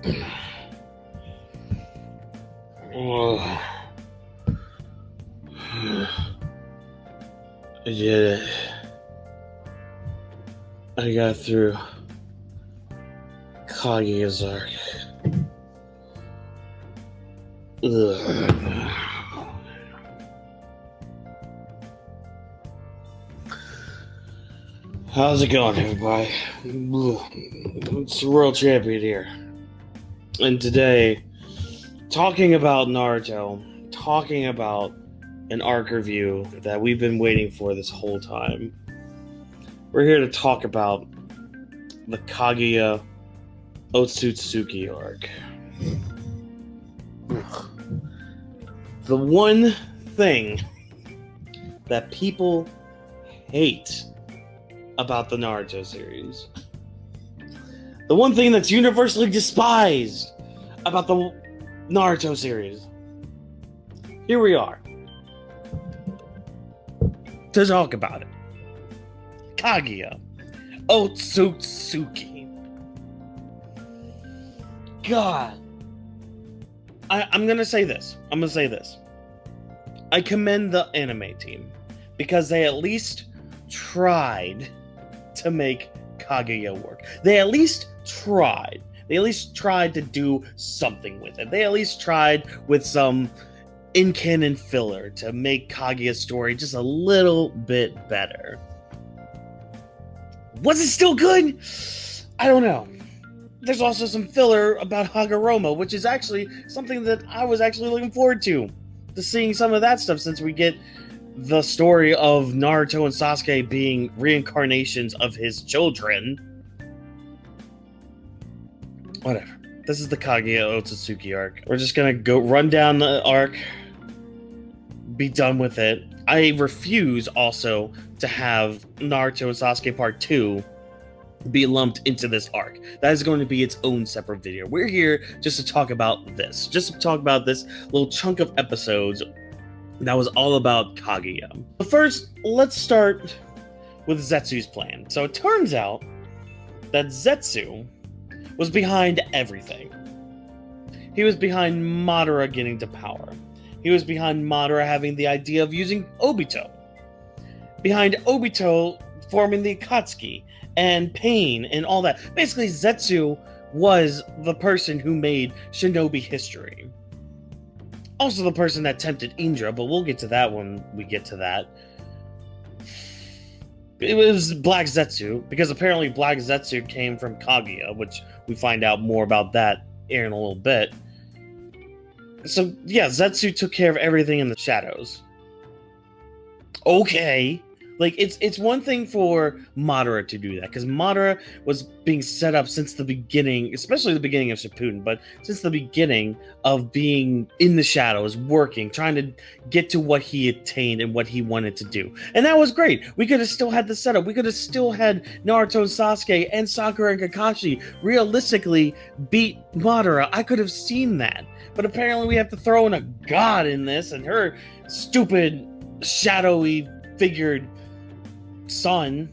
I did it. I got through Kaguya's arc. How's it going, everybody? It's the World Champion here. And today, talking about Naruto, talking about an arc review that we've been waiting for this whole time. We're here to talk about the Kaguya Otsutsuki arc. The one thing that people hate about the Naruto series, the one thing that's universally despised about the Naruto series, here we are to talk about it. Kaguya Otsutsuki. God. I'm gonna say this. I commend the anime team because they at least tried to make Kaguya work. They at least tried. They at least tried to do something with it. They at least tried with some in-canon filler to make Kaguya's story just a little bit better. Was it still good? I don't know. There's also some filler about Hagoromo, which is actually something that I was actually looking forward to seeing some of that stuff, since we get the story of Naruto and Sasuke being reincarnations of his children. Whatever. This is the Kaguya Otsutsuki arc. We're just gonna go run down the arc, be done with it. I refuse also to have Naruto and Sasuke Part 2 be lumped into this arc. That is going to be its own separate video. We're here just to talk about this. Just to talk about this little chunk of episodes that was all about Kaguya. But first, let's start with Zetsu's plan. So it turns out that Zetsu was behind everything. He was behind Madara getting to power. He was behind Madara having the idea of using Obito. Behind Obito forming the Akatsuki and Pain and all that. Basically, Zetsu was the person who made shinobi history. Also the person that tempted Indra, but we'll get to that when we get to that. It was Black Zetsu, because apparently Black Zetsu came from Kaguya, which we find out more about that here in a little bit. So, yeah, Zetsu took care of everything in the shadows. Okay. Like, it's one thing for Madara to do that, because Madara was being set up since the beginning, especially the beginning of Shippuden, but since the beginning of being in the shadows, working, trying to get to what he attained and what he wanted to do. And that was great. We could have still had the setup. We could have still had Naruto and Sasuke and Sakura and Kakashi realistically beat Madara. I could have seen that. But apparently we have to throw in a god in this, and her stupid, shadowy figured son.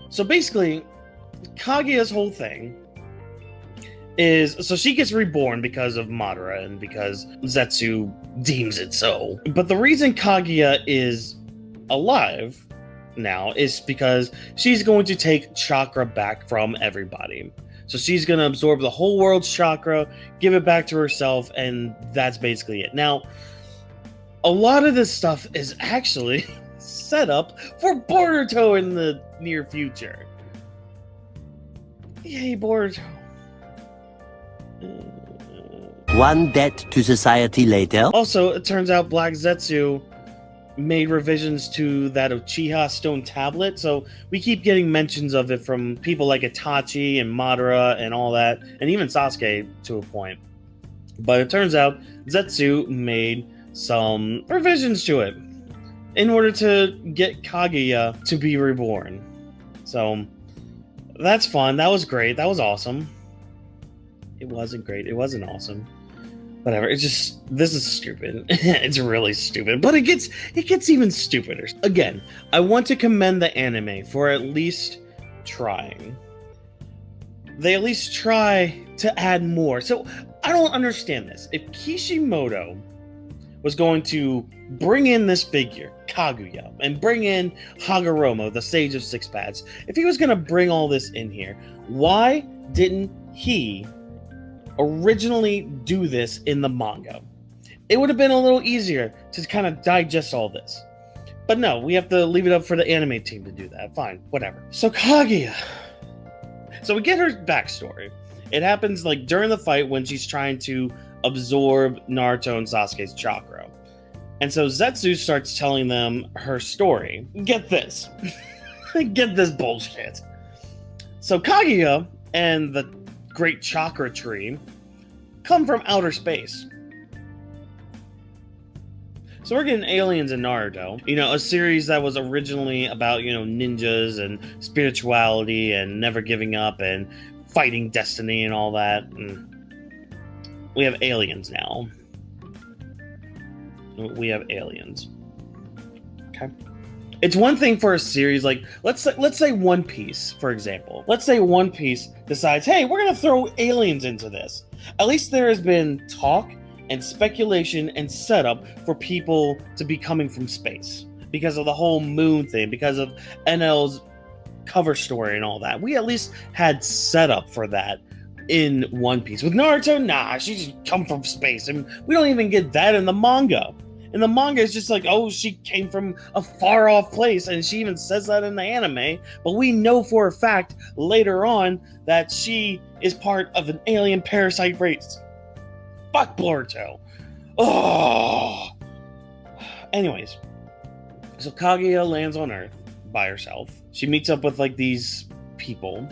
So basically, Kaguya's whole thing is, so she gets reborn because of Madara and because Zetsu deems it so. But the reason Kaguya is alive now is because she's going to take chakra back from everybody. So she's going to absorb the whole world's chakra, give it back to herself, and that's basically it. Now, a lot of this stuff is actually set up for Boruto in the near future. Yay, Boruto. One debt to society later. Also, it turns out Black Zetsu made revisions to that Uchiha stone tablet, so we keep getting mentions of it from people like Itachi and Madara and all that, and even Sasuke to a point. But it turns out Zetsu made some revisions to it in order to get Kaguya to be reborn. So that's fun. That was great. That was awesome. It wasn't great. It wasn't awesome. Whatever. It's just, this is stupid. It's really stupid. But it gets even stupider. Again, I want to commend the anime for at least trying. they at least try to add more. So I don't understand this. If Kishimoto was going to bring in this figure, Kaguya, and bring in Hagoromo, the Sage of Six Paths, if he was going to bring all this in here, why didn't he originally do this in the manga? It would have been a little easier to kind of digest all this. But no, we have to leave it up for the anime team to do that. Fine, whatever. So Kaguya. So we get her backstory. It happens like during the fight when she's trying to absorb Naruto and Sasuke's chakra. And so Zetsu starts telling them her story. Get this. Get this bullshit. So Kaguya and the great chakra tree come from outer space. So we're getting aliens in Naruto. You know, a series that was originally about, you know, ninjas and spirituality and never giving up and fighting destiny and all that. And we have aliens now. We have aliens. Okay. It's one thing for a series like, let's say One Piece, for example. Let's say One Piece decides, hey, we're going to throw aliens into this. At least there has been talk and speculation and setup for people to be coming from space because of the whole moon thing, because of NL's cover story and all that. We at least had setup for that in One Piece. With Naruto, nah, she just come from space, and we don't even get that in the manga. In the manga, it's just like, oh, she came from a far off place, and she even says that in the anime, but we know for a fact later on that she is part of an alien parasite race. Fuck Boruto. Oh. Anyways, so Kaguya lands on Earth by herself. She meets up with like these people.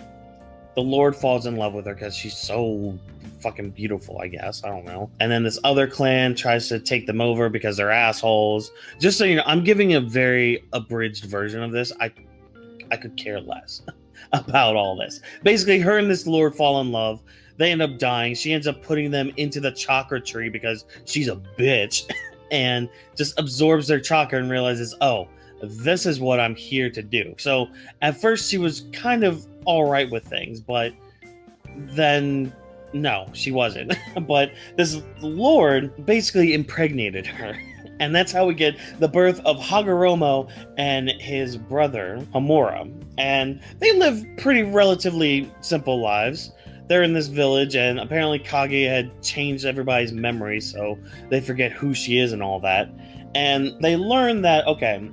The Lord falls in love with her because she's so fucking beautiful, I guess. I don't know. And then this other clan tries to take them over because they're assholes. Just so you know, I'm giving a very abridged version of this. I could care less about all this. Basically, her and this Lord fall in love. They end up dying. She ends up putting them into the chakra tree because she's a bitch and just absorbs their chakra and realizes, oh, this is what I'm here to do. So at first she was kind of all right with things, but then no, she wasn't. But this Lord basically impregnated her. And that's how we get the birth of Hagoromo and his brother, Homura. And they live pretty relatively simple lives. They're in this village, and apparently Kaguya had changed everybody's memory, so they forget who she is and all that. And they learn that, okay,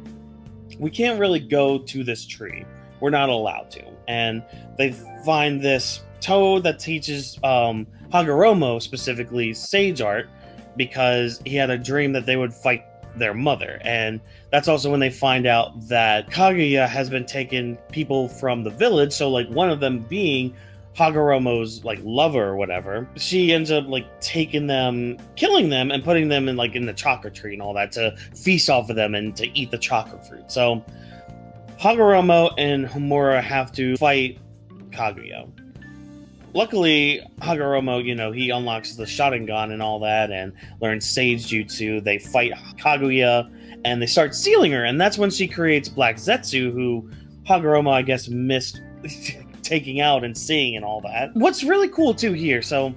we can't really go to this tree. We're not allowed to. And they find this toad that teaches Hagoromo, specifically, sage art, because he had a dream that they would fight their mother. And that's also when they find out that Kaguya has been taking people from the village, so like one of them being Hagoromo's like lover or whatever. She ends up like taking them, killing them, and putting them in like in the chakra tree and all that to feast off of them and to eat the chakra fruit. So Hagoromo and Homura have to fight Kaguya. Luckily, Hagoromo, you know, he unlocks the Sharingan and all that and learns Sage Jutsu. They fight Kaguya and they start sealing her, and that's when she creates Black Zetsu, who Hagoromo, I guess, missed taking out and seeing and all that. What's really cool too here, so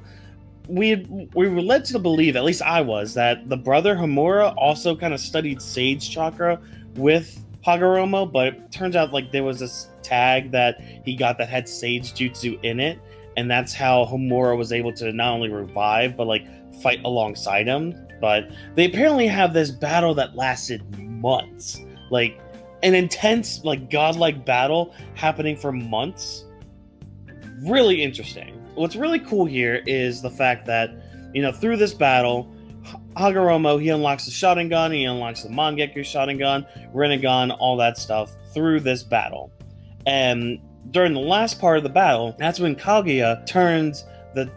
we were led to believe, at least I was, that the brother Homura also kind of studied Sage Chakra with Hagoromo, but it turns out like there was this tag that he got that had Sage Jutsu in it, and that's how Homura was able to not only revive but like fight alongside him. But they apparently have this battle that lasted months, like an intense, like godlike battle happening for months. Really interesting. What's really cool here is the fact that, you know, through this battle, Hagoromo, he unlocks the Sharingan, he unlocks the Mangekyou Sharingan, Rinnegan, all that stuff through this battle. And during the last part of the battle, that's when Kaguya turns the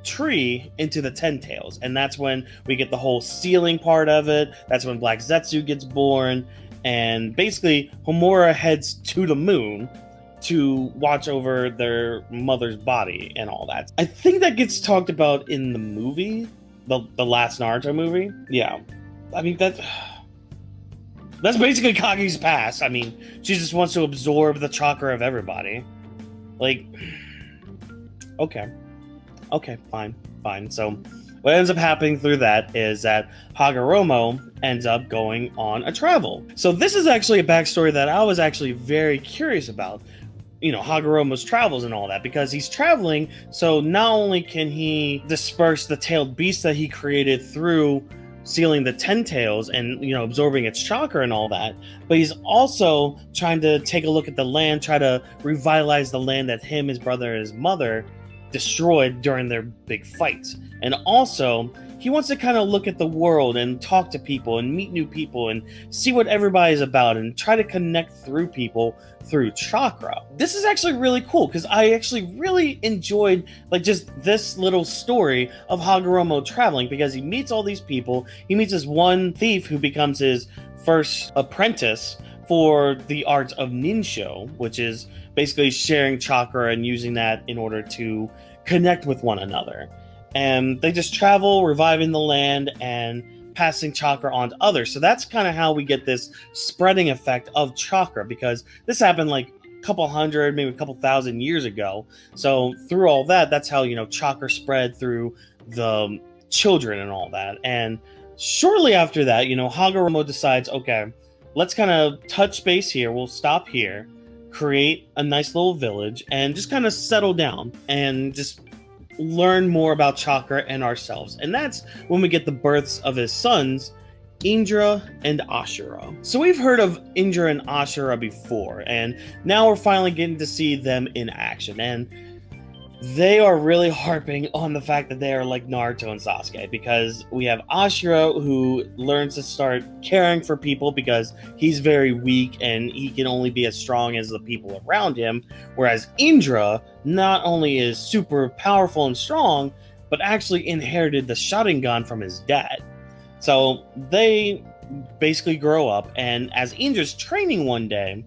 tree into the Ten Tails, and that's when we get the whole sealing part of it. That's when Black Zetsu gets born, and basically Homura heads to the moon to watch over their mother's body and all that. I think that gets talked about in the movie, the last Naruto movie. Yeah, I mean that's basically Kaguya's past. I mean, she just wants to absorb the chakra of everybody. Like, Okay. Okay, fine. So what ends up happening through that is that Hagoromo ends up going on a travel. So this is actually a backstory that I was actually very curious about. Hagoromo's travels and all that, because he's traveling, so not only can he disperse the tailed beast that he created through sealing the 10 tails and absorbing its chakra and all that, but he's also trying to take a look at the land, try to revitalize the land that him, his brother, and his mother destroyed during their big fights. And also he wants to kind of look at the world and talk to people and meet new people and see what everybody's about and try to connect through people through chakra. This is actually really cool because I actually really enjoyed just this little story of Hagoromo traveling, because he meets all these people. He meets this one thief who becomes his first apprentice for the art of ninsho, which is basically sharing chakra and using that in order to connect with one another. And they just travel, reviving the land and passing chakra on to others. So that's kind of how we get this spreading effect of chakra, because this happened a couple hundred, maybe a couple thousand years ago. So through all that, that's how chakra spread through the children and all that. And shortly after that, Hagoromo decides, okay, let's kind of touch base here. We'll stop here, create a nice little village, and just kind of settle down and just learn more about chakra and ourselves. And that's when we get the births of his sons, Indra and Ashura. So we've heard of Indra and Ashura before, and now we're finally getting to see them in action. And they are really harping on the fact that they are like Naruto and Sasuke, because we have Ashura, who learns to start caring for people because he's very weak and he can only be as strong as the people around him, whereas Indra not only is super powerful and strong, but actually inherited the Sharingan from his dad. So they basically grow up, and as Indra's training one day,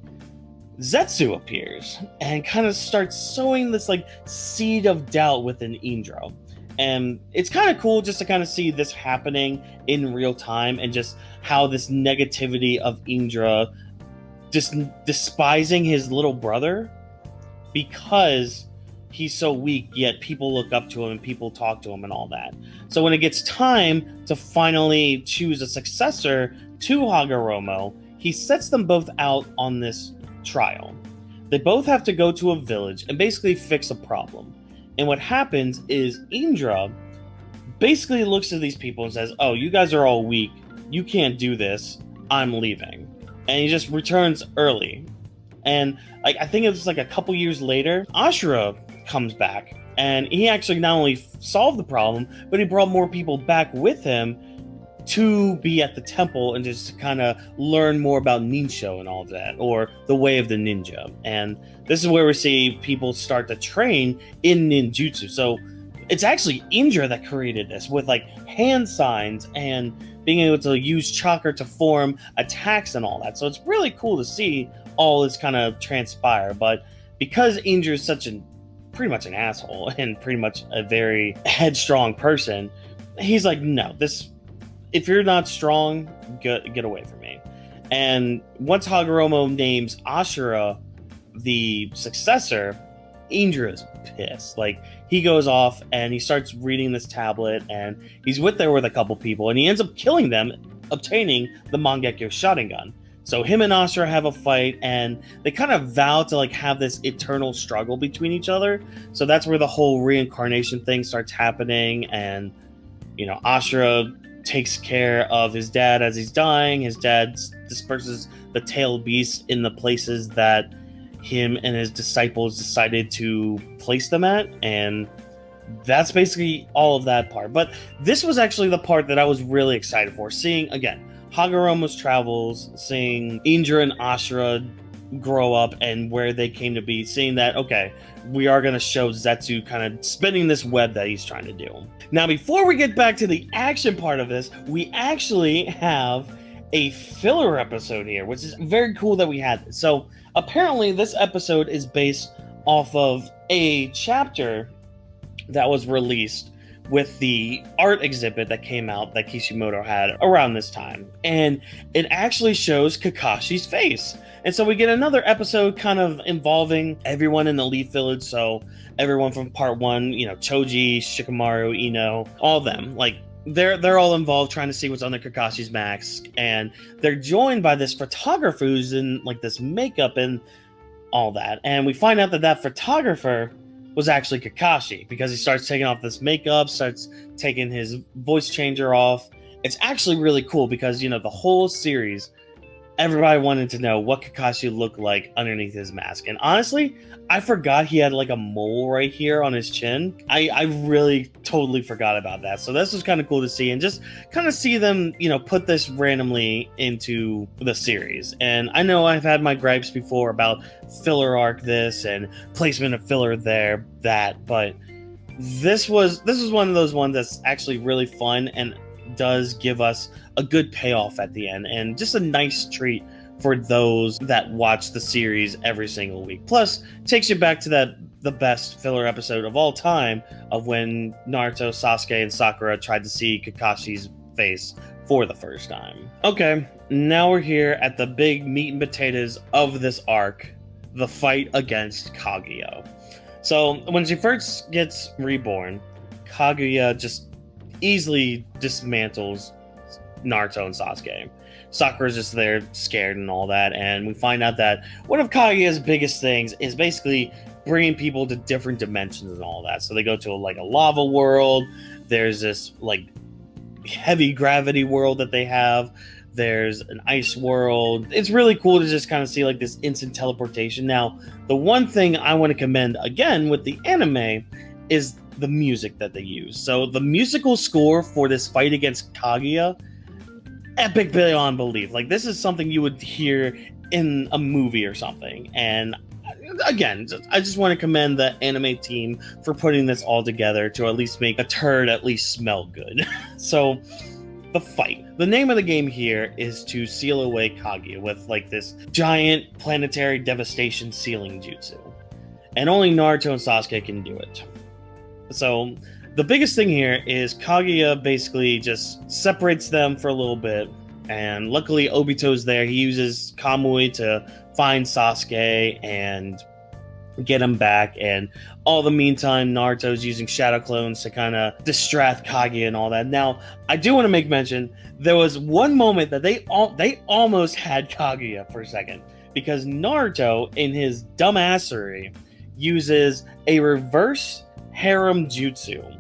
Zetsu appears and kind of starts sowing this seed of doubt within Indra. And it's kind of cool just to kind of see this happening in real time, and just how this negativity of Indra just despising his little brother because he's so weak, yet people look up to him and people talk to him and all that. So when it gets time to finally choose a successor to Hagoromo, he sets them both out on this trial. They both have to go to a village and basically fix a problem. And what happens is Indra basically looks at these people and says, "Oh, you guys are all weak. You can't do this. I'm leaving." And he just returns early. And I think it was a couple years later, Ashura comes back, and he actually not only solved the problem, but he brought more people back with him to be at the temple and just kind of learn more about ninsho and all that, or the way of the ninja. And this is where we see people start to train in ninjutsu. So it's actually Indra that created this with hand signs and being able to use chakra to form attacks and all that. So it's really cool to see all this kind of transpire. But because Indra is pretty much an asshole and pretty much a very headstrong person, he's like, no, if you're not strong, get away from me. And once Hagoromo names Ashura the successor, Indra is pissed. He goes off and he starts reading this tablet, and he's there with a couple people, and he ends up killing them, obtaining the Mangekyo Sharingan. So him and Ashura have a fight, and they kind of vow to have this eternal struggle between each other. So that's where the whole reincarnation thing starts happening, and Ashura takes care of his dad as he's dying. His dad disperses the tailed beast in the places that him and his disciples decided to place them at, and that's basically all of that part. But this was actually the part that I was really excited for, seeing again Hagoromo's travels, seeing Indra and Ashura grow up and where they came to be, seeing that, okay, we are going to show Zetsu kind of spinning this web that he's trying to do. Now, before we get back to the action part of this, we actually have a filler episode here, which is very cool that we had this. So apparently this episode is based off of a chapter that was released with the art exhibit that came out that Kishimoto had around this time. And it actually shows Kakashi's face. And so we get another episode kind of involving everyone in the Leaf Village. So everyone from part 1, Choji, Shikamaru, Ino, all of them. Like, they're all involved trying to see what's under Kakashi's mask. And they're joined by this photographer who's in, like, this makeup and all that. And we find out that photographer was actually Kakashi, because he starts taking off this makeup, starts taking his voice changer off. It's actually really cool because, the whole series, everybody wanted to know what Kakashi looked like underneath his mask. And honestly, I forgot he had like a mole right here on his chin. I really totally forgot about that. So this was kind of cool to see, and just kind of see them, put this randomly into the series. And I know I've had my gripes before about filler arc this and placement of filler there, that, but this was one of those ones that's actually really fun and does give us a good payoff at the end, and just a nice treat for those that watch the series every single week. Plus, takes you back to the best filler episode of all time, of when Naruto, Sasuke, and Sakura tried to see Kakashi's face for the first time. Okay, now we're here at the big meat and potatoes of this arc, the fight against Kaguya. So when she first gets reborn, Kaguya just easily dismantles Naruto and Sasuke. Sakura's just there scared and all that, and we find out that one of Kaguya's biggest things is basically bringing people to different dimensions and all that. So they go to a lava world. There's this like heavy gravity world that they have. There's an ice world. It's really cool to just kind of see like this instant teleportation. Now, the one thing I want to commend again with the anime is the music that they use. So the musical score for this fight against Kaguya, epic beyond belief. Like, this is something you would hear in a movie or something. And again, I just want to commend the anime team for putting this all together to at least make a turd at least smell good. So the fight. The name of the game here is to seal away Kaguya with like this giant planetary devastation sealing jutsu. And only Naruto and Sasuke can do it. So the biggest thing here is Kaguya basically just separates them for a little bit, and luckily Obito's there. He uses Kamui to find Sasuke and get him back, and all the meantime Naruto's using shadow clones to kind of distract Kaguya and all that. Now, I do want to make mention, there was one moment that they almost had Kaguya for a second, because Naruto, in his dumbassery, uses a reverse harem jutsu,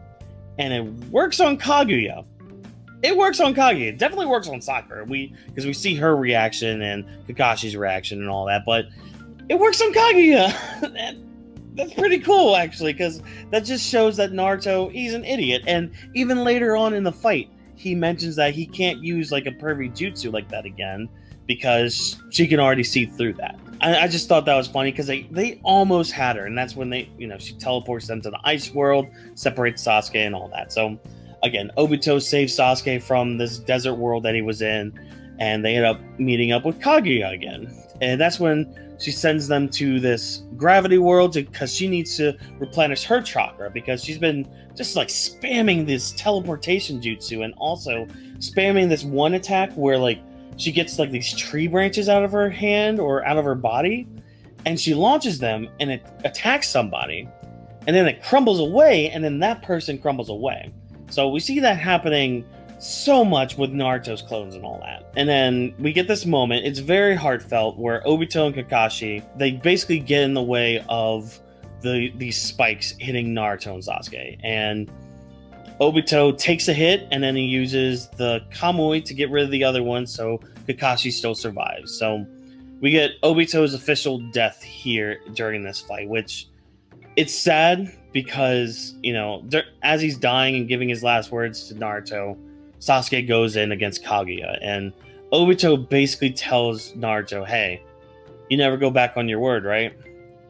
and it works on Kaguya. It works on Kaguya. It definitely works on Sakura. Because we see her reaction and Kakashi's reaction and all that, but it works on Kaguya. That's pretty cool, actually, because that just shows that Naruto, he's an idiot. And even later on in the fight, he mentions that he can't use like a pervy jutsu like that again, because she can already see through that. I just thought that was funny, because they almost had her, and that's when she teleports them to the ice world, separates Sasuke and all that. So again, Obito saves Sasuke from this desert world that he was in, and they end up meeting up with Kaguya again. And that's when she sends them to this gravity world because she needs to replenish her chakra, because she's been just like spamming this teleportation jutsu, and also spamming this one attack where like she gets like these tree branches out of her hand or out of her body, and she launches them and it attacks somebody, and then it crumbles away, and then that person crumbles away. So we see that happening so much with Naruto's clones and all that. And then we get this moment, it's very heartfelt, where Obito and Kakashi, they basically get in the way of these spikes hitting Naruto and Sasuke. And Obito takes a hit, and then he uses the Kamui to get rid of the other one, so Kakashi still survives. So we get Obito's official death here during this fight, which it's sad because, as he's dying and giving his last words to Naruto, Sasuke goes in against Kaguya, and Obito basically tells Naruto, hey, you never go back on your word, right?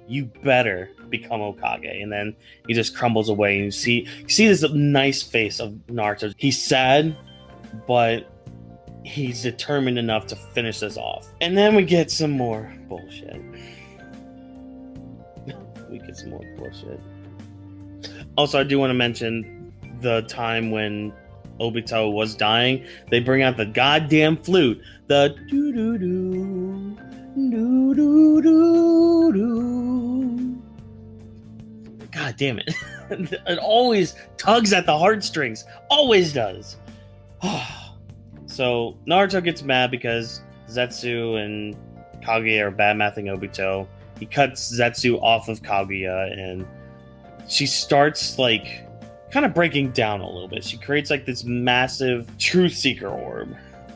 You better become Hokage. And then he just crumbles away, and you see this nice face of Naruto. He's sad, but he's determined enough to finish this off. And then we get some more bullshit. Also, I do want to mention the time when Obito was dying. They bring out the goddamn flute. The doo-doo-doo, Do, do, do, do. God damn it. It always tugs at the heartstrings. Always does. So Naruto gets mad because Zetsu and Kaguya are bad-mouthing Obito. He cuts Zetsu off of Kaguya, and she starts, like, kind of breaking down a little bit. She creates, like, this massive Truth Seeker orb,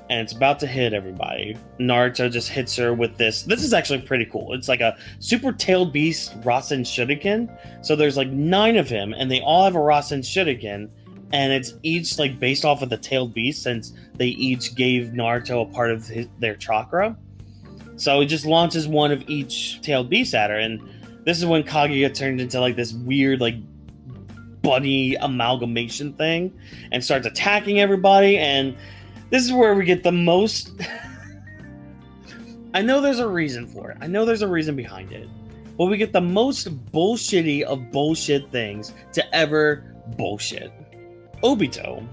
and it's about to hit everybody. Naruto just hits her with this. This is actually pretty cool. It's like a super tailed beast Rasen Shuriken. So there's, like, 9 of him, and they all have a Rasen Shuriken, and it's each, like, based off of the tailed beast, since they each gave Naruto a part of their chakra. So he just launches one of each tailed beast at her, and this is when Kaguya turned into, like, this weird, like, bunny amalgamation thing and starts attacking everybody, and this is where we get the most... I know there's a reason for it. I know there's a reason behind it. But we get the most bullshitty of bullshit things to ever bullshit. Obito.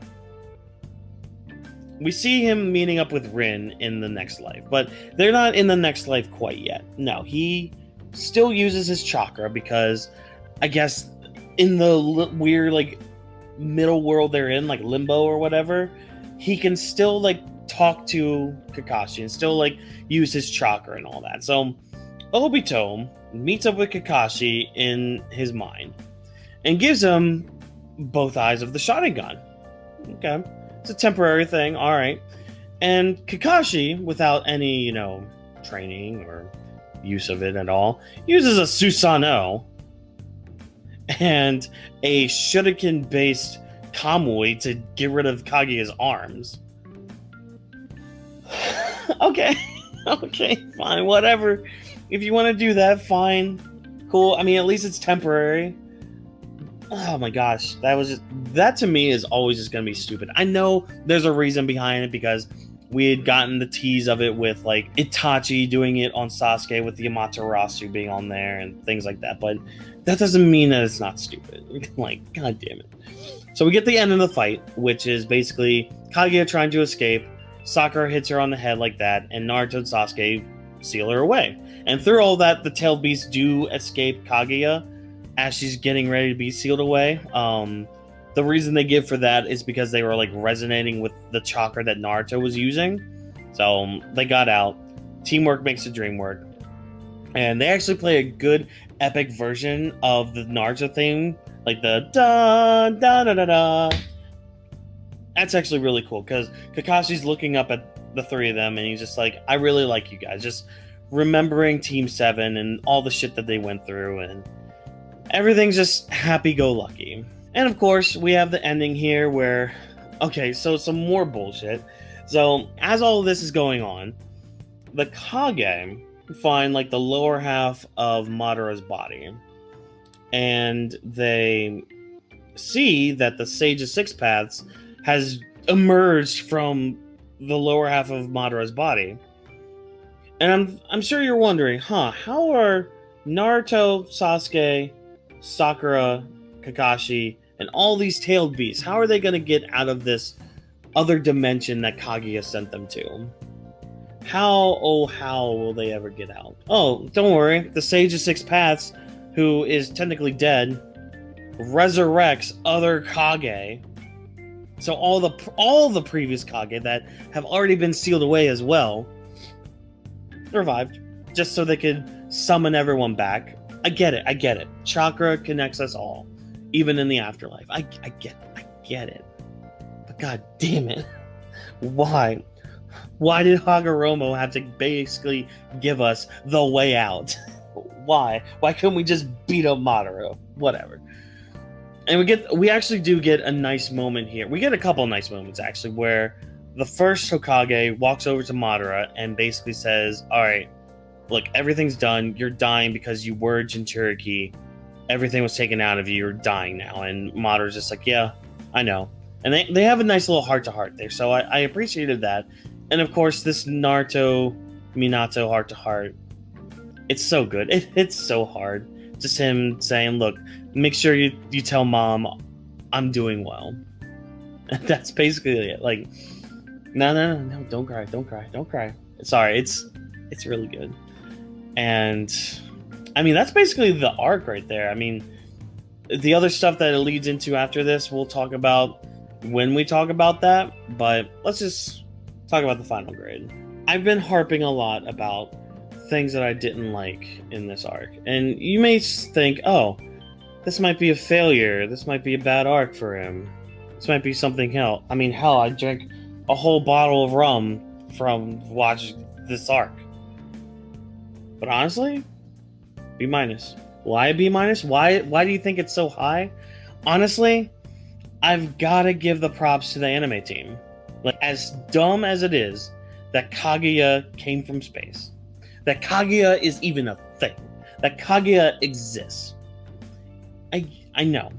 We see him meeting up with Rin in the next life, but they're not in the next life quite yet. No, he still uses his chakra because I guess in the weird, like, middle world they're in, like limbo or whatever, he can still, like, talk to Kakashi and still, like, use his chakra and all that. So Obito meets up with Kakashi in his mind and gives him both eyes of the Sharingan. Okay. It's a temporary thing, alright. And Kakashi, without any, training or use of it at all, uses a Susanoo and a Shuriken-based Kamui to get rid of Kaguya's arms. Okay, fine, whatever. If you want to do that, fine. Cool, I mean, at least it's temporary. Oh my gosh, that to me is always just gonna be stupid. I know there's a reason behind it because we had gotten the tease of it with, like, Itachi doing it on Sasuke with the Amaterasu being on there and things like that, but that doesn't mean that it's not stupid. Like, god damn it. So we get the end of the fight, which is basically Kaguya trying to escape, Sakura hits her on the head like that, and Naruto and Sasuke seal her away. And through all that, the tailed beasts do escape Kaguya as she's getting ready to be sealed away. The reason they give for that is because they were, like, resonating with the chakra that Naruto was using. So they got out. Teamwork makes the dream work. And they actually play a good epic version of the Naruto theme, like the da da da da da. That's actually really cool because Kakashi's looking up at the 3 of them and he's just like, I really like you guys. Just remembering Team 7 and all the shit that they went through, and everything's just happy-go-lucky. And of course, we have the ending here where... Okay, so some more bullshit. So, as all of this is going on, the Kage find, like, the lower half of Madara's body. And they see that the Sage of Six Paths has emerged from the lower half of Madara's body. And I'm sure you're wondering, how are Naruto, Sasuke, Sakura, Kakashi, and all these tailed beasts, how are they going to get out of this other dimension that Kaguya sent them to? How will they ever get out? Oh, don't worry. The Sage of Six Paths, who is technically dead, resurrects other Kage. So all the previous Kage that have already been sealed away as well revived, just so they could summon everyone back. I get it. Chakra connects us all, even in the afterlife. I get it. But god damn it. Why? Why did Hagoromo have to basically give us the way out? Why? Why couldn't we just beat up Madara? Whatever. And we actually do get a nice moment here. We get a couple nice moments, actually, where the first Hokage walks over to Madara and basically says, alright, look, everything's done. You're dying because you were Jinchuriki. Everything was taken out of you. You're dying now. And Madara's just like, yeah, I know. And they have a nice little heart-to-heart there, so I appreciated that. And of course, this Naruto Minato heart-to-heart, it's so good. It's so hard. Just him saying, look, make sure you tell Mom I'm doing well. And that's basically it. No, don't cry. Sorry, it's really good. And I mean, that's basically the arc right there. I mean, the other stuff that it leads into after this, we'll talk about when we talk about that. But let's just talk about the final grade. I've been harping a lot about things that I didn't like in this arc. And you may think, oh, this might be a failure. This might be a bad arc for him. This might be something else. I mean, hell, I drank a whole bottle of rum from watching this arc. But honestly, B-. Why B-? Why do you think it's so high? Honestly, I've got to give the props to the anime team. Like, as dumb as it is that Kaguya came from space, that Kaguya is even a thing, that Kaguya exists. I know.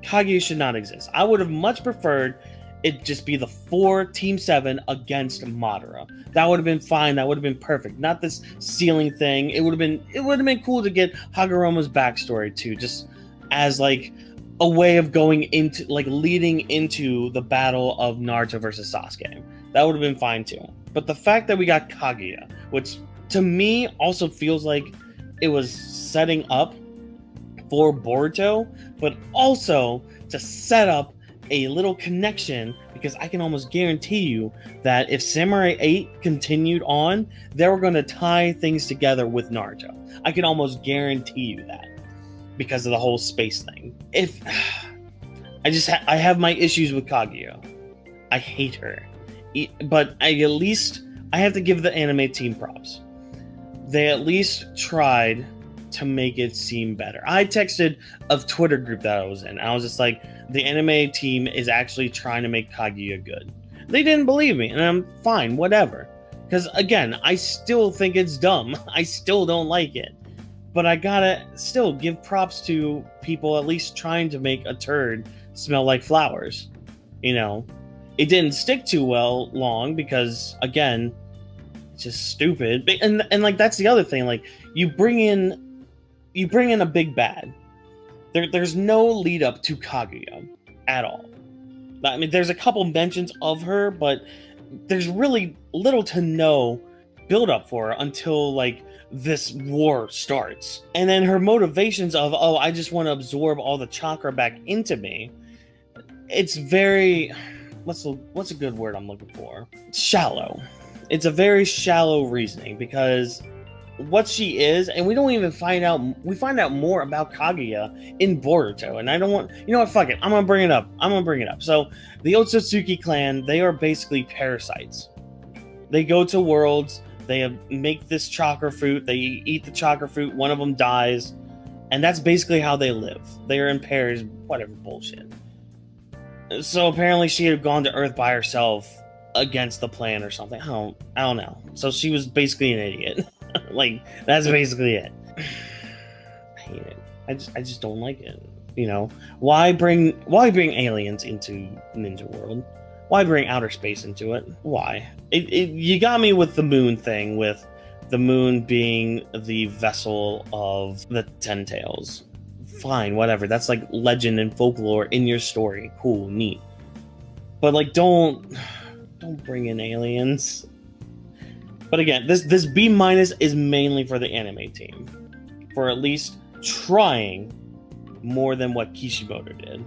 Kaguya should not exist. I would have much preferred it just be the 4 Team 7 against Madara. That would have been fine. That would have been perfect. Not this ceiling thing. It would have been cool to get Hagoromo's backstory too, just as like a way of going into, like, leading into the battle of Naruto versus Sasuke. That would have been fine too. But the fact that we got Kaguya, which to me also feels like it was setting up for Boruto, but also to set up a little connection, because I can almost guarantee you that if Samurai 8 continued on, they were going to tie things together with Naruto. I can almost guarantee you that, because of the whole space thing. If I have my issues with Kaguya. I hate her. But I have to give the anime team props. They at least tried to make it seem better. I texted a Twitter group that I was in. I was just like, the anime team is actually trying to make Kaguya good. They didn't believe me, and I'm fine, whatever. Because again, I still think it's dumb. I still don't like it. But I gotta still give props to people at least trying to make a turd smell like flowers. You know, it didn't stick too long because, again, it's just stupid. And like, that's the other thing. Like, you bring in a big bad. There's no lead up to Kaguya at all. I mean, there's a couple mentions of her, but there's really little to no build up for her until like this war starts. And then her motivations of, oh, I just want to absorb all the chakra back into me. It's very, what's a good word I'm looking for? It's shallow. It's a very shallow reasoning, because what she is, and we don't even find out more about Kaguya in Boruto, and I don't want, you know what, fuck it, I'm gonna bring it up. So the Otsutsuki clan, they are basically parasites. They go to worlds, they make this chakra fruit, they eat the chakra fruit, one of them dies, and that's basically how they live. They are in pairs, whatever bullshit. So apparently she had gone to Earth by herself against the plan or something. I don't know. So she was basically an idiot. Like, that's basically it. I hate it. I just don't like it. You know, why bring aliens into Ninja World? Why bring outer space into it? Why? You got me with the moon thing, with the moon being the vessel of the Ten Tails. Fine, whatever. That's like legend and folklore in your story. Cool, neat. But like, don't bring in aliens. But again, this B- is mainly for the anime team, for at least trying more than what Kishimoto did.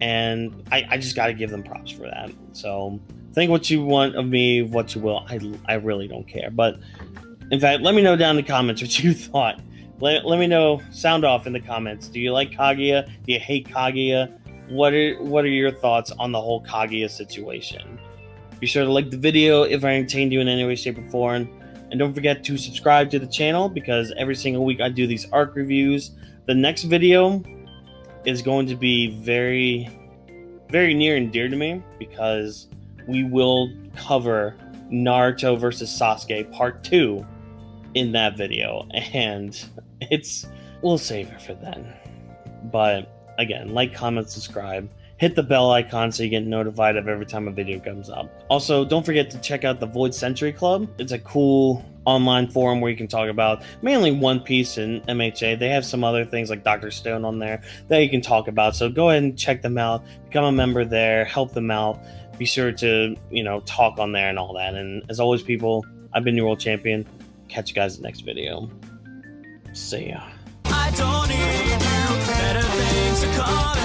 And I just got to give them props for that. So think what you want of me, what you will. I really don't care. But in fact, let me know down in the comments what you thought. Let me know. Sound off in the comments. Do you like Kaguya? Do you hate Kaguya? What are your thoughts on the whole Kaguya situation? Be sure to like the video if I entertained you in any way, shape, or form. And don't forget to subscribe to the channel, because every single week I do these arc reviews. The next video is going to be very, very near and dear to me, because we will cover Naruto versus Sasuke Part 2 in that video. And we'll save it for then. But again, like, comment, subscribe. Hit the bell icon so you get notified of every time a video comes up. Also, don't forget to check out the Void Century Club. It's a cool online forum where you can talk about mainly One Piece and MHA. They have some other things like Dr. Stone on there that you can talk about. So go ahead and check them out. Become a member there. Help them out. Be sure to, talk on there and all that. And as always, people, I've been your world champion. Catch you guys in the next video. See ya. I don't need you. Better things to come.